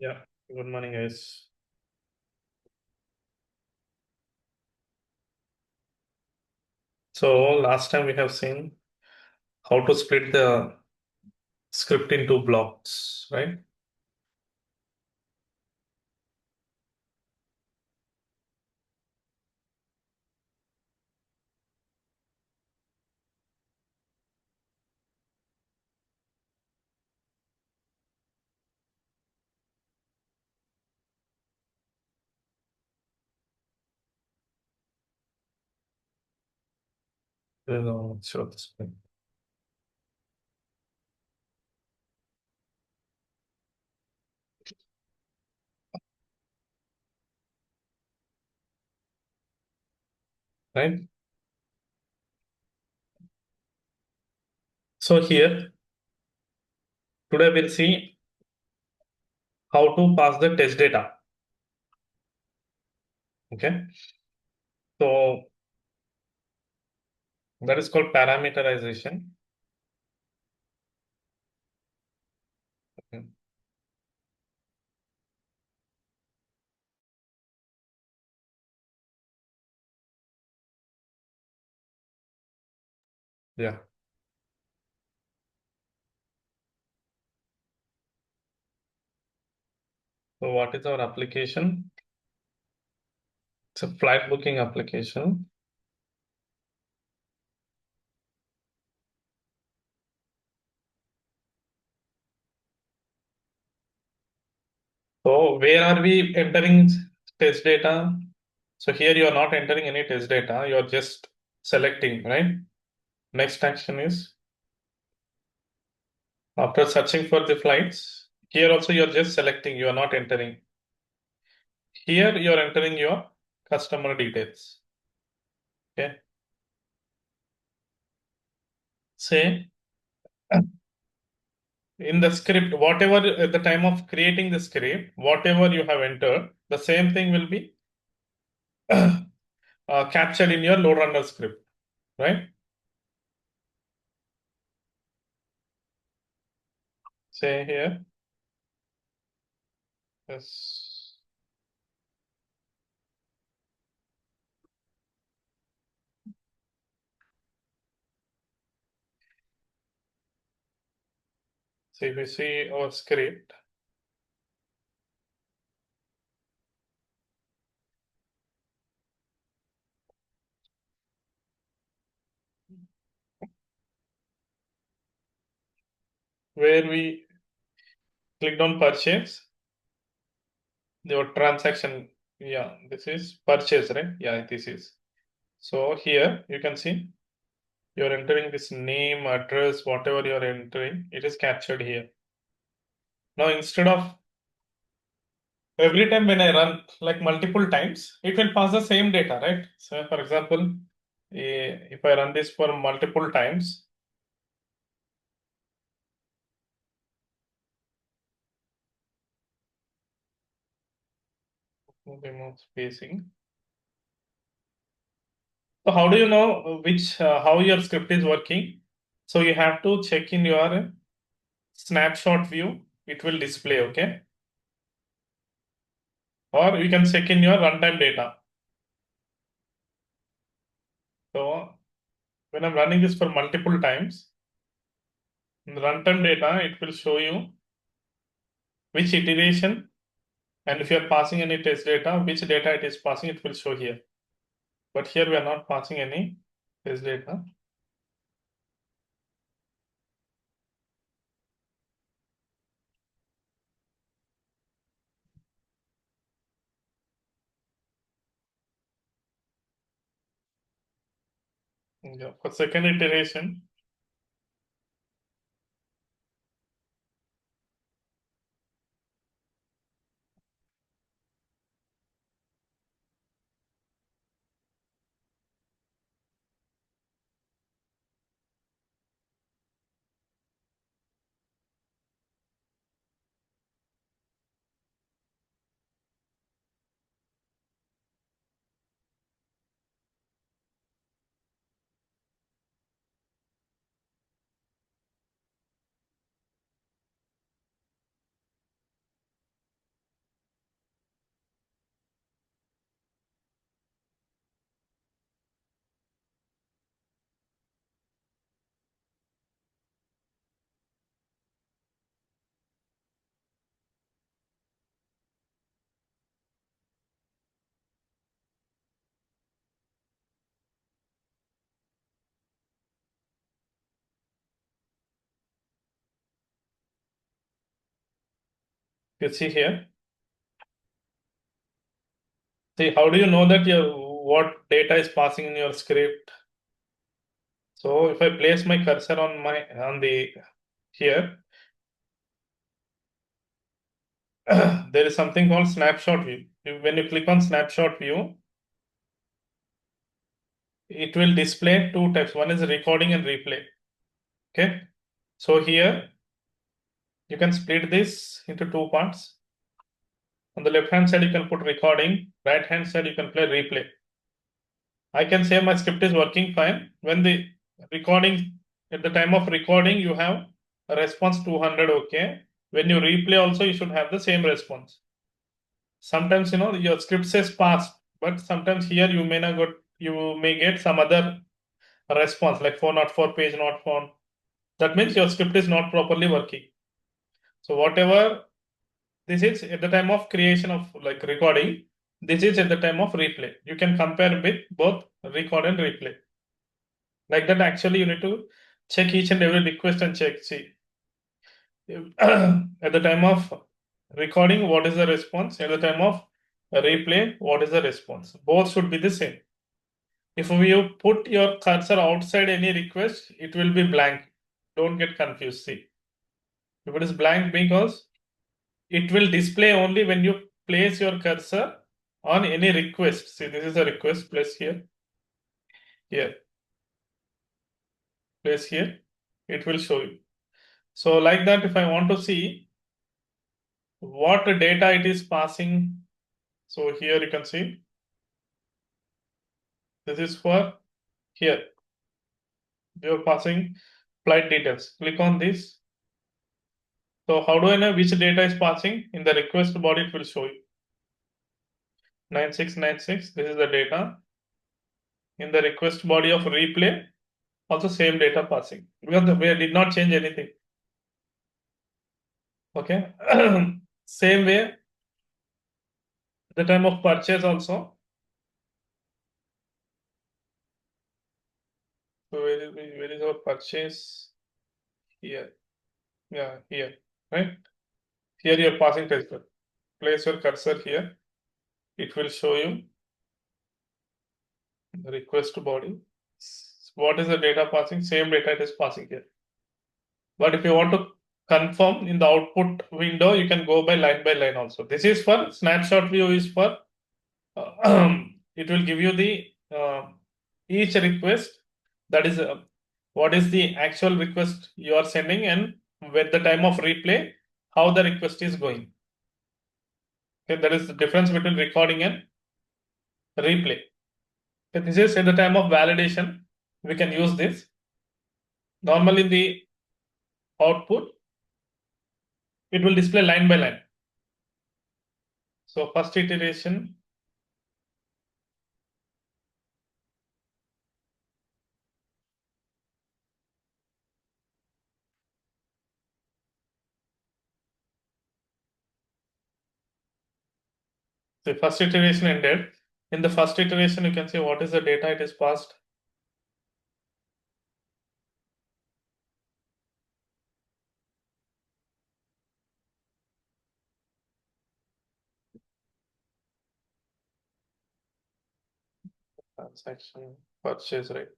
Yeah, good morning, guys. So last time we have seen how to split the script into blocks, right? Show the split, right? So here today we'll see how to pass the test data. Okay, so that is called parameterization. Okay. Yeah. So what is our application? It's a flight booking application. So where are we entering test data? So here you are not entering any test data. You are just selecting, right? Next action is after searching for the flights. Here also you are just selecting. You are not entering. Here you are entering your customer details. Okay. Say in the script, whatever at the time of creating the script, whatever you have entered, the same thing will be captured in your load runner script, right? Say here, yes. So if you see our script, where we clicked on purchase, your transaction, yeah, this is purchase, right? Yeah, this is. So here you can see you're entering this name, address, whatever you're entering, it is captured here. Now instead of every time when I run like multiple times, it will pass the same data, right? So for example, if I run this for multiple times, remove spacing. So how do you know which how your script is working? So you have to check in your snapshot view. It will display, okay? Or you can check in your runtime data. So when I'm running this for multiple times, in the runtime data, it will show you which iteration, and if you are passing any test data, which data it is passing, it will show here. But here we are not passing any test data. Yeah, for second iteration, You see here. See, how do you know that what data is passing in your script? So if I place my cursor on the here, there is something called snapshot view. When you click on snapshot view, it will display two types. One is recording and replay. Okay. So here you can split this into two parts. On the left hand side, you can put recording. Right hand side, you can play replay. I can say my script is working fine. When the recording, at the time of recording, you have a response 200. Okay. When you replay also, you should have the same response. Sometimes, your script says passed, but sometimes here you may get some other response like 404 page not found. That means your script is not properly working. So whatever this is at the time of creation of like recording, this is at the time of replay. You can compare with both record and replay. Like that, actually, you need to check each and every request and check. See, at the time of recording, what is the response? At the time of replay, what is the response? Both should be the same. If you put your cursor outside any request, it will be blank. Don't get confused. See, if it is blank, because it will display only when you place your cursor on any request. See, this is a request. Place here, here, place here. It will show you. So like that, if I want to see what data it is passing, so here you can see this is for here. You're passing flight details. Click on this. So how do I know which data is passing? In the request body, it will show you 9696. This is the data. In the request body of replay, also same data passing because we did not change anything. Okay. Same way, the time of purchase also. So where is our purchase? Here. Yeah, here. Right? Here you're passing test bed. Place your cursor here. It will show you the request body. What is the data passing? Same data it is passing here. But if you want to confirm in the output window, you can go by line also. This is for snapshot view is for it will give you the each request, that is what is the actual request you are sending, and with the time of replay how the request is going. Okay, that is the difference between recording and replay. Okay, this is at the time of validation we can use this. Normally in the output it will display line by line. So first iteration, the first iteration ended. In the first iteration, you can see what is the data it is passed. Transaction purchase rate.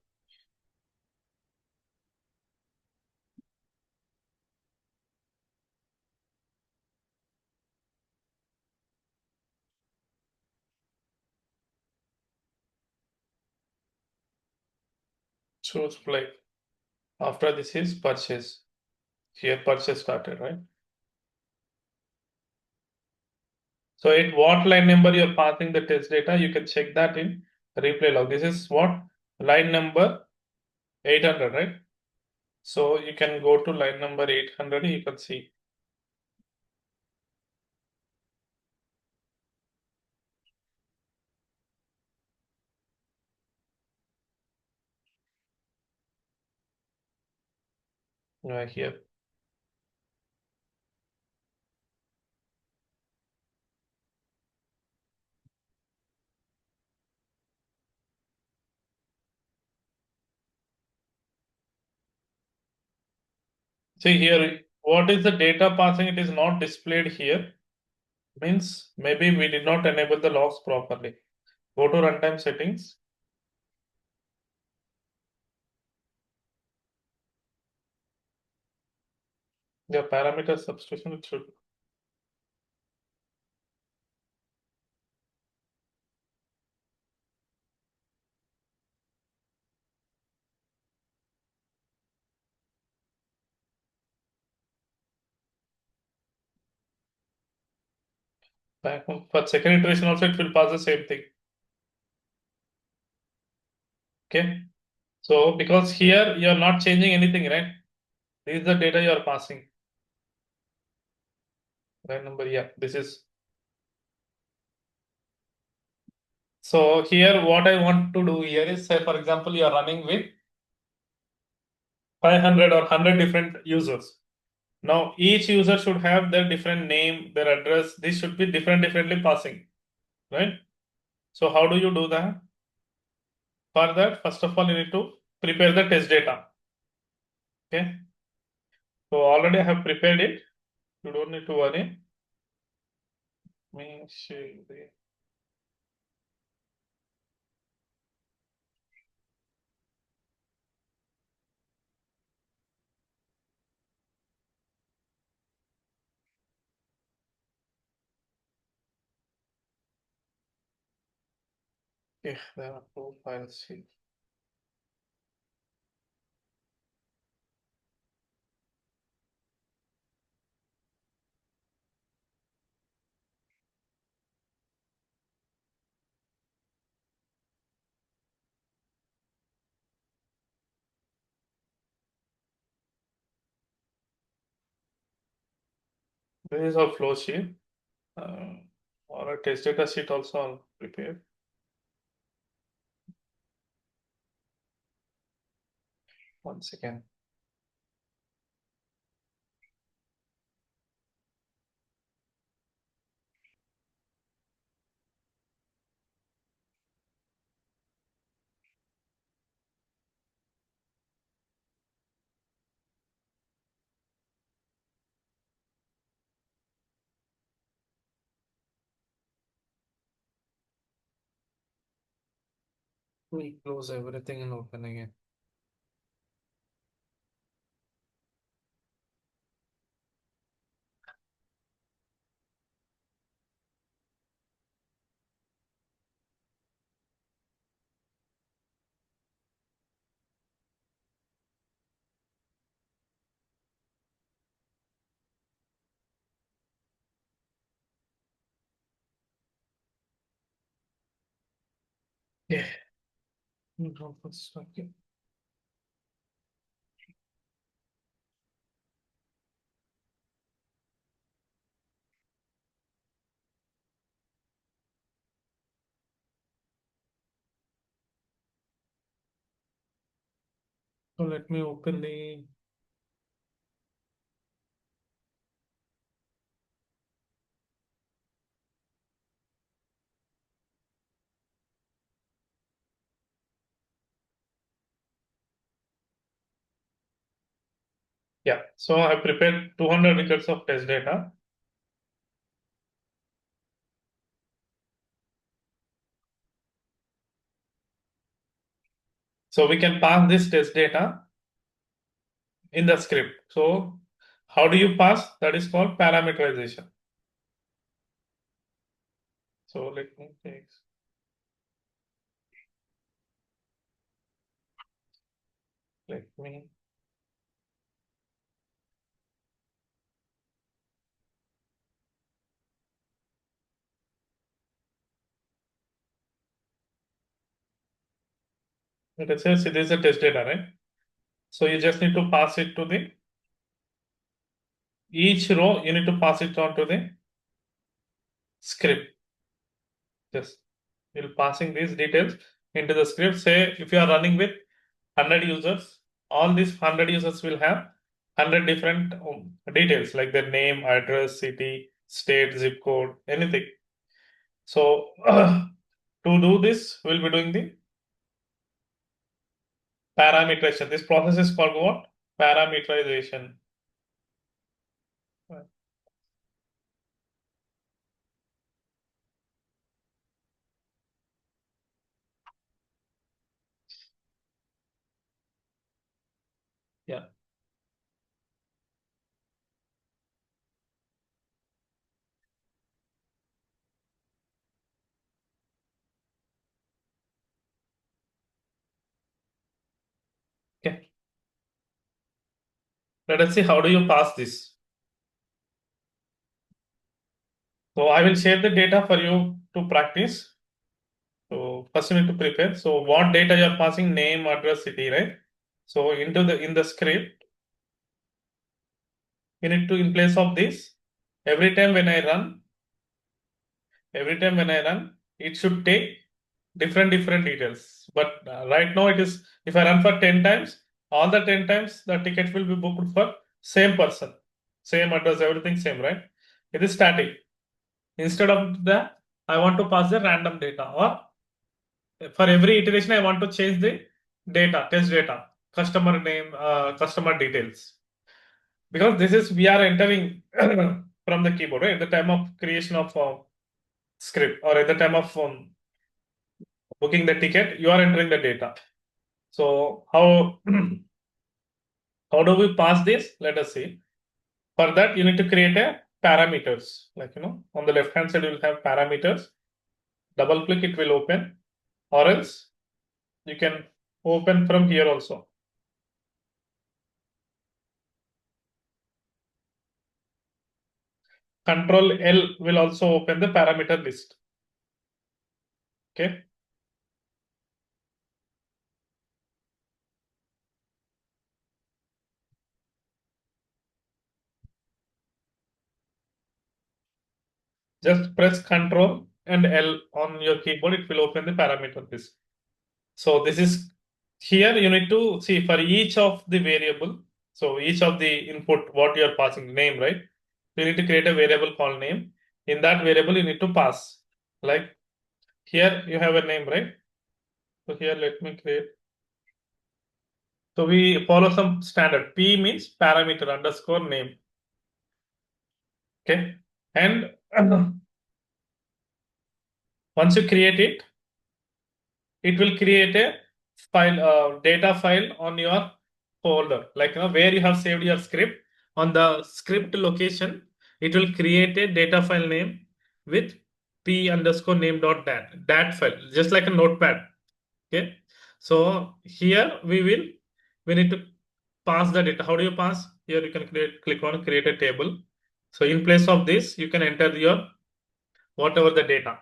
Choose play. After this is purchase. Here purchase started, right? So at what line number you're passing the test data, you can check that in replay log. This is what? Line number 800, right? So you can go to line number 800, you can see. Here. See here, what is the data passing? It is not displayed here. Means maybe we did not enable the logs properly. Go to runtime settings. The parameter substitution it should. Back home. For second iteration also it will pass the same thing. Okay. So because here you are not changing anything, right? This is the data you are passing. Right number, yeah. This is. So here what I want to do here is say for example you are running with 500 or 100 different users. Now each user should have their different name, their address. This should be differently passing, right? So how do you do that? For that, first of all, you need to prepare the test data. Okay. So already I have prepared it. You don't need to worry. Me share the. Okay, there are two files here. This is our flow sheet. Or a test data sheet also I'll prepare. Once again. We close everything and open again. Yeah. Okay. So let me open the. Yeah. So I prepared 200 records of test data. So we can pass this test data in the script. So how do you pass? That is called parameterization. So let me take. Let me. Let us say this is a test data, right? So you just need to pass it to the each row. You need to pass it on to the script. Just you're passing these details into the script. Say if you are running with 100 users, all these 100 users will have 100 different details like their name, address, city, state, zip code, anything. So to do this, we'll be doing the parameterization. This process is called what? Parameterization. Yeah. Okay. Let us see how do you pass this. So I will share the data for you to practice. So first you need to prepare. So what data you are passing? Name, address, city, right? So into the in the script, you need to in place of this. Every time when I run, every time when I run, it should take different details. But right now it is if I run for 10 times, all the 10 times the ticket will be booked for same person, same address, everything same, right? It is static. Instead of that, I want to pass the random data, or for every iteration, I want to change the data, test data, customer name, customer details. Because this is we are entering from the keyboard, right? At the time of creation of script, or at the time of booking the ticket, you are entering the data. So how how do we pass this? Let us see. For that, you need to create a parameters. Like on the left hand side, you will have parameters. Double click, it will open, or else you can open from here also. Control L will also open the parameter list. Okay. Just press Control and L on your keyboard. It will open the parameter list. So this is here you need to see for each of the variable. So each of the input, what you are passing name, right? You need to create a variable called name. In that variable, you need to pass. Like here you have a name, right? So here let me create. So we follow some standard. P means parameter underscore name. Okay. And once you create it, it will create a file, data file on your folder, like where you have saved your script. On the script location, it will create a data file name with p underscore name dot dat file, just like a notepad. Okay. So here we need to pass the data. How do you pass? Here you can click on create a table. So in place of this, you can enter your whatever the data.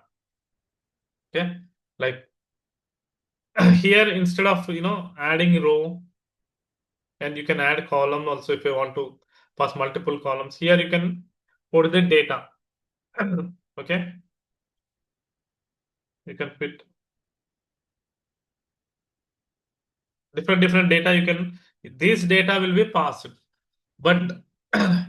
Okay. Like here, instead of adding row, and you can add column also if you want to pass multiple columns. Here you can put the data. Okay. You can fit different data. You can this data will be passed. But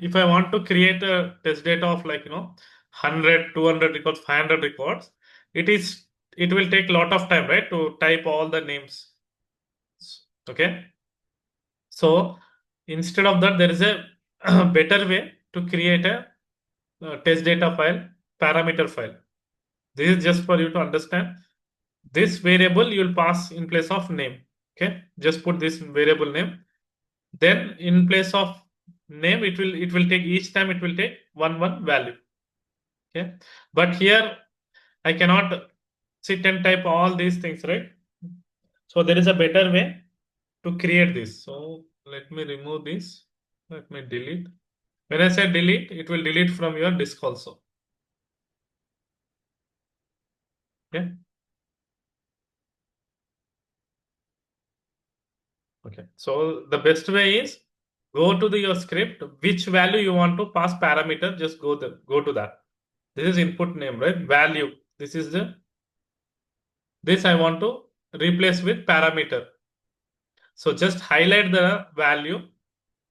if I want to create a test data of 100, 200 records, 500 records, it will take a lot of time, right, to type all the names. Okay. So instead of that, there is a better way to create a test data file, parameter file. This is just for you to understand. This variable you will pass in place of name. Okay, just put this variable name. Then in place of name, it will take each time it will take one value. Okay, but here I cannot sit and type all these things, right? So there is a better way to create this. So let me remove this. Let me delete. When I say delete, it will delete from your disk also. Okay. Okay. So the best way is go to your script, which value you want to pass parameter, just go to that. This is input name, right? Value. This is this I want to replace with parameter. So just highlight the value.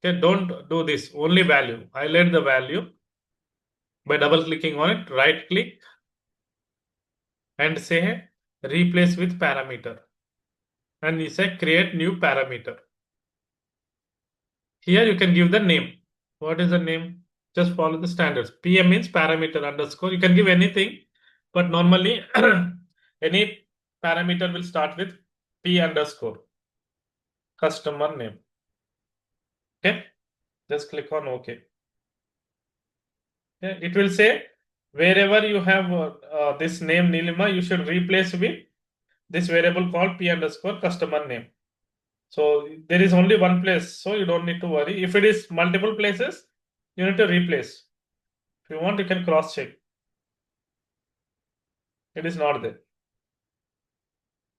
Okay, don't do this, only value. Highlight the value by double clicking on it, right click and say replace with parameter. And you say create new parameter. Here you can give the name. What is the name? Just follow the standards. PM means parameter underscore. You can give anything, but normally any parameter will start with P underscore, customer name. Okay, just click on OK. Okay, it will say wherever you have this name Nilima, you should replace with this variable called p underscore customer name. So there is only one place, so you don't need to worry. If it is multiple places, you need to replace. If you want, you can cross check. It is not there.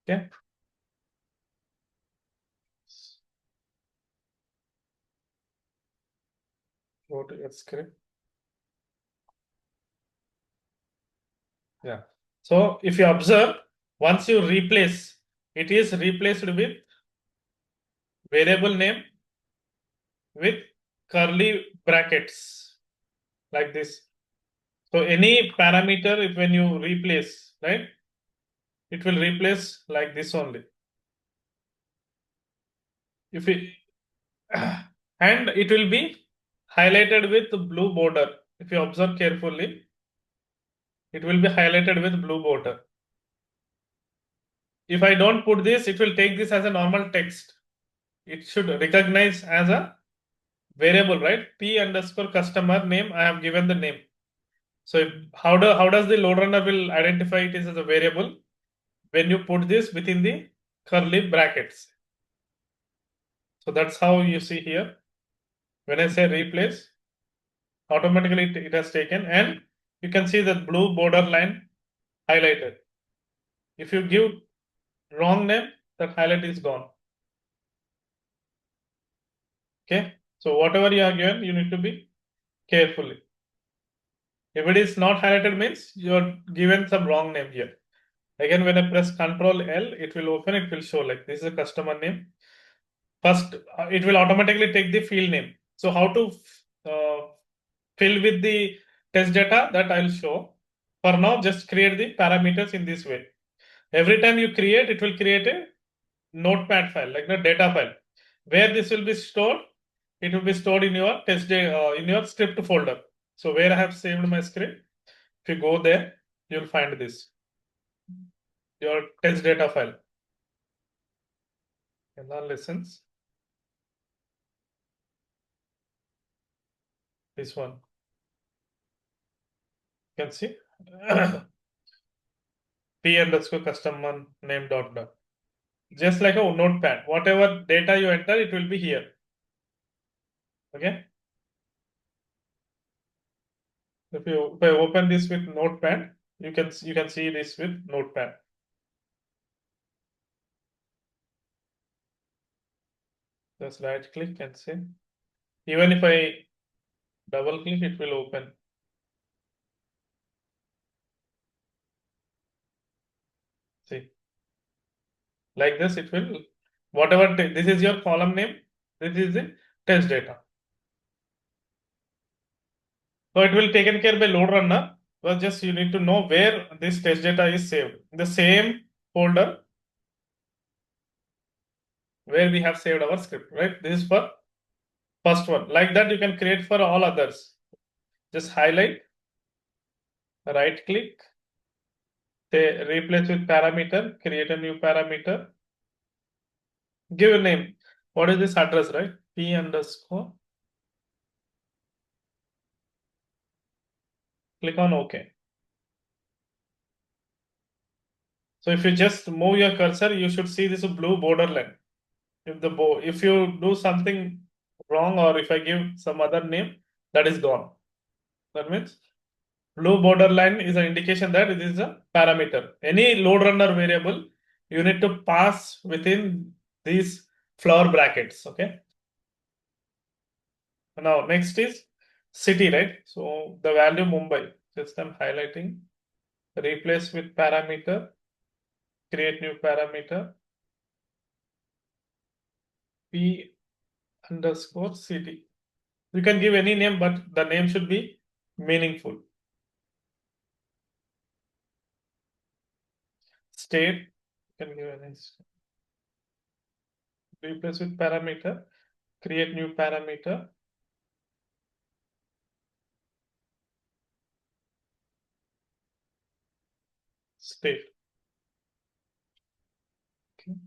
Okay. Go to your script. Yeah. So if you observe, once you replace, it is replaced with variable name with curly brackets like this. So any parameter, if when you replace, right, it will replace like this only. If it and it will be highlighted with blue border. If you observe carefully, it will be highlighted with blue border. If I don't put this, it will take this as a normal text. It should recognize as a variable, right? P underscore customer name. I have given the name. So how does the load runner will identify it as a variable when you put this within the curly brackets? So that's how you see here. When I say replace, automatically it has taken, and you can see the blue border line highlighted. If you give wrong name, that highlight is gone. Okay. So whatever you are given, you need to be carefully. If it is not highlighted, means you are given some wrong name here. Again, when I press Control L, it will open. It will show like this is a customer name. First, it will automatically take the field name. So how to uh, fill with the test data, that I'll show. For now, just create the parameters in this way. Every time you create, it will create a notepad file, like the data file. Where this will be stored, it will be stored in your in your script folder. So where I have saved my script, if you go there, you'll find this, your test data file. LR lessons, this one. You can see p underscore customer name dot dot. Just like a notepad. Whatever data you enter, it will be here. Okay. If I open this with notepad, you can see this with notepad. Just right click and see. Even if I double click, it will open. See, like this, it will, whatever, this is your column name, this is the test data. So it will taken care by load runner, but just you need to know where this test data is saved. In the same folder where we have saved our script, right? This is for first one. Like that, you can create for all others. Just highlight, right click, say replace with parameter, create a new parameter, give a name. What is this address, right? P underscore, click on OK. So if you just move your cursor, you should see this blue borderline. If you do something wrong, or if I give some other name, that is gone. That means blue borderline is an indication that it is a parameter. Any load runner variable, you need to pass within these flower brackets. Okay. Now next is city, right? So the value Mumbai. Just I'm highlighting. Replace with parameter. Create new parameter. P underscore city. You can give any name, but the name should be meaningful. State, you can give any. Replace with parameter. Create new parameter. State. Okay.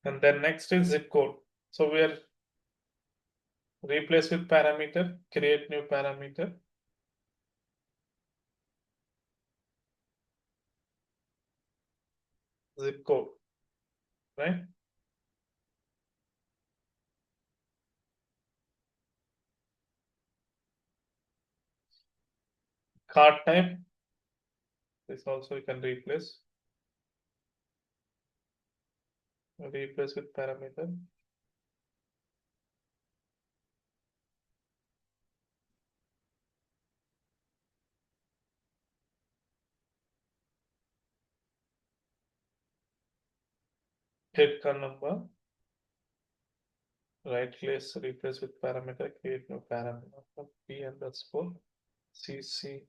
And then next is zip code. So we are replace with parameter, create new parameter. Zip code, right? Card type, this also you can replace with parameter. Credit card number, right place, replace with parameter, create new parameter, P underscore CC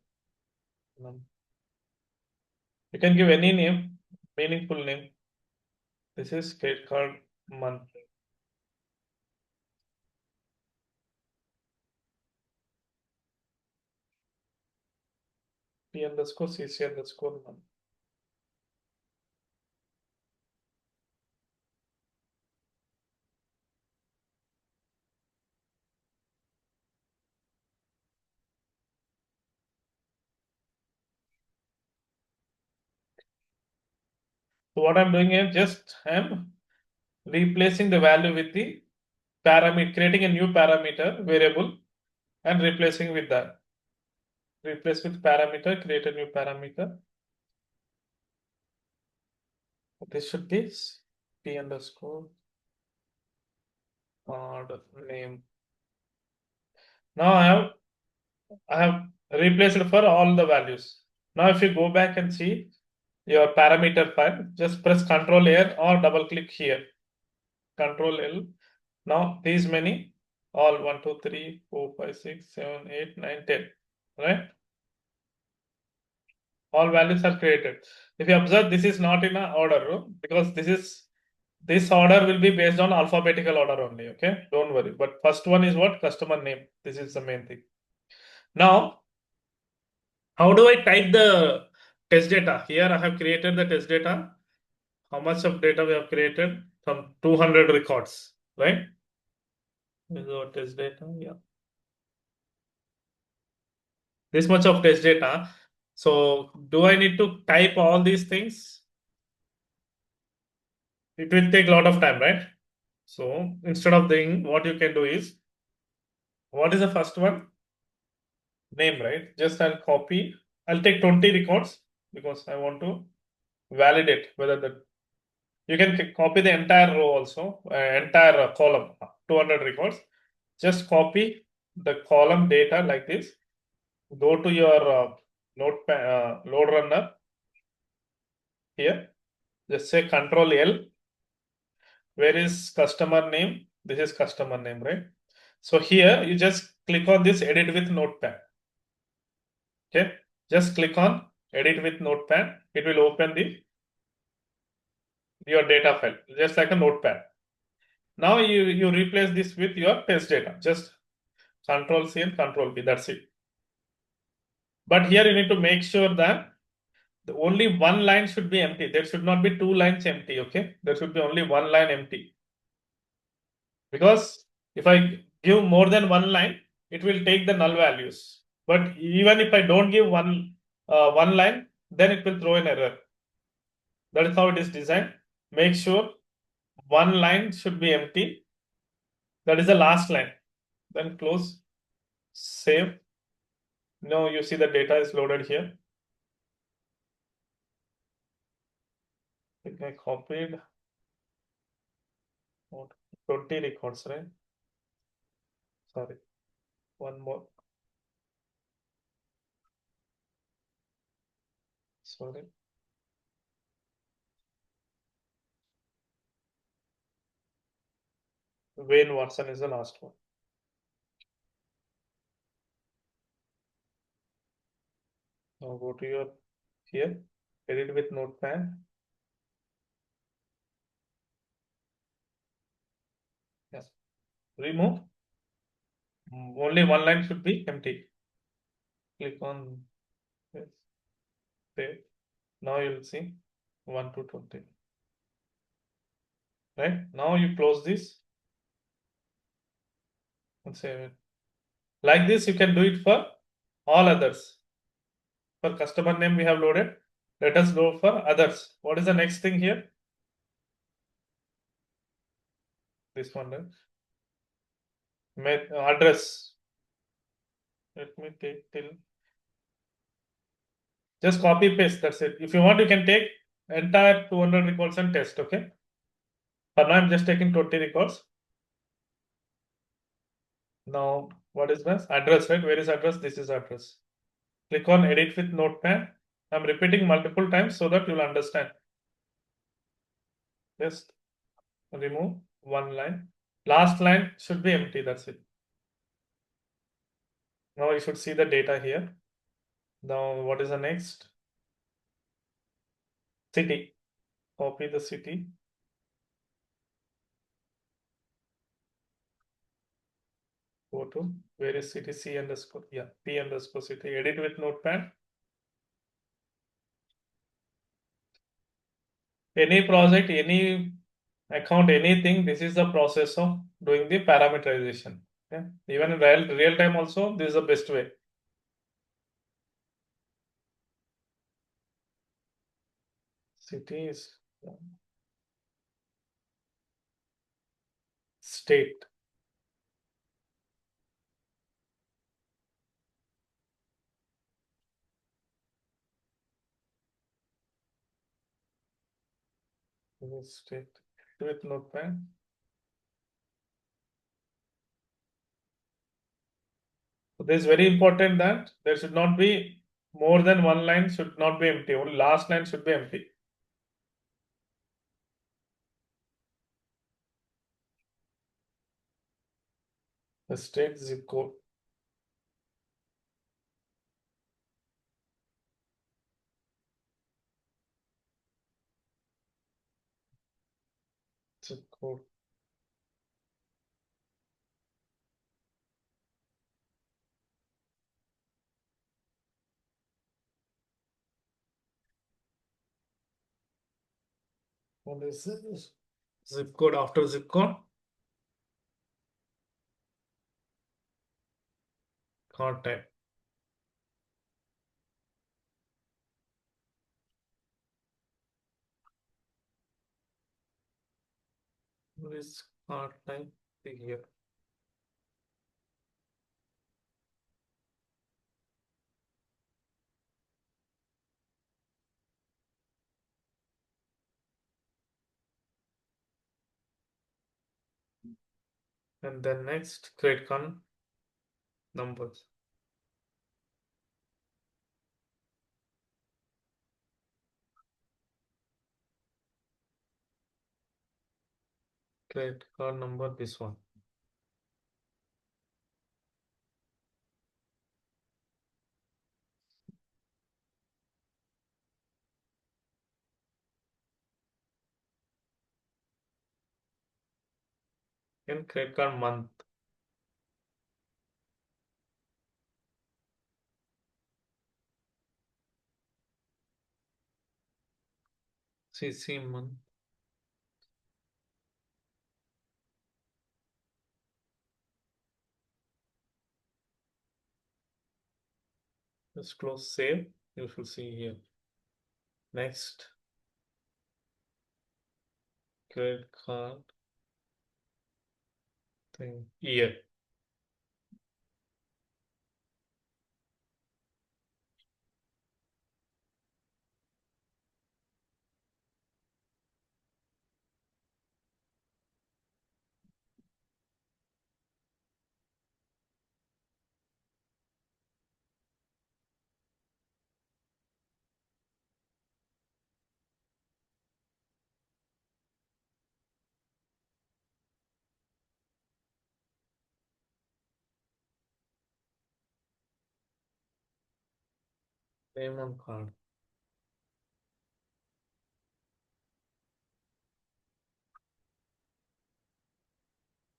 num. You can give any name, meaningful name. This is credit card month. P underscore CC underscore num. So what I'm doing is just I'm replacing the value with the parameter, creating a new parameter variable and replacing with that. Replace with parameter, create a new parameter. This should be P underscore card name. Now I have replaced it for all the values. Now if you go back and see your parameter file, just press Ctrl A or double click here. Ctrl L. Now these many, all 1, 2, 3, 4, 5, 6, 7, 8, 9, 10. Right? All values are created. If you observe, this is not in a order because this order will be based on alphabetical order only. Okay, don't worry. But first one is what? Customer name. This is the main thing. Now, how do I type the test data? Here I have created the test data. How much of data we have created? From 200 records, right? This is our test data. Yeah, this much of test data. So, do I need to type all these things? It will take a lot of time, right? So instead of doing, what you can do is, what is the first one? Name, right? Just I'll copy. I'll take 20 records because I want to validate whether the you can copy the entire row also, entire column, 200 records. Just copy the column data like this. Go to your load runner here. Just say Control L. Where is customer name? This is customer name, right? So here you just click on this edit with notepad. Okay, just click on edit with notepad. It will open your data file just like a notepad. Now you replace this with your test data. Just Control C and Control V. That's it. But here you need to make sure that the only one line should be empty. There should not be two lines empty. Okay, there should be only one line empty. Because if I give more than one line, it will take the null values. But even if I don't give one line, then it will throw an error. That is how it is designed. Make sure one line should be empty. That is the last line. Then close, save. Now you see the data is loaded here. I copied 20 records, right? Sorry, one more. Sorry. Wayne Watson is the last one. Now go to your here, edit with notepad. Yes. Remove. Only one line should be empty. Click on yes. Save. Now you'll see 1 to 20. Right? Now you close this. and save it. Like this, you can do it for all others. For customer name, we have loaded. Let us go for others. What is the next thing here? This one, right? Address. Let me take till. Just copy paste. That's it. If you want, you can take entire 200 records and test. Okay. For now, I'm just taking 20 records. Now, what is this? Address, right? Where is address? This is address. Click on edit with notepad. I'm repeating multiple times so that you'll understand. Just remove one line. Last line should be empty. That's it. Now you should see the data here. Now, what is the next? City. Copy the city. Go to where is city? C underscore. Yeah, P underscore city. Edit with notepad. Any project, any account, anything, this is the process of doing the parameterization. Yeah. Even in real time also, this is the best way. City is state. This is state with notepad. So this is very important that there should not be more than one line should not be empty. Only last line should be empty. The state zip code. Zip code. What is this? Zip code after zip code? Card type. What is card type here? And then next, credit card numbers. Credit card number, this one. And credit card month. CC month. Just close save. You should see here. Next, credit card thing. Year. Name on card.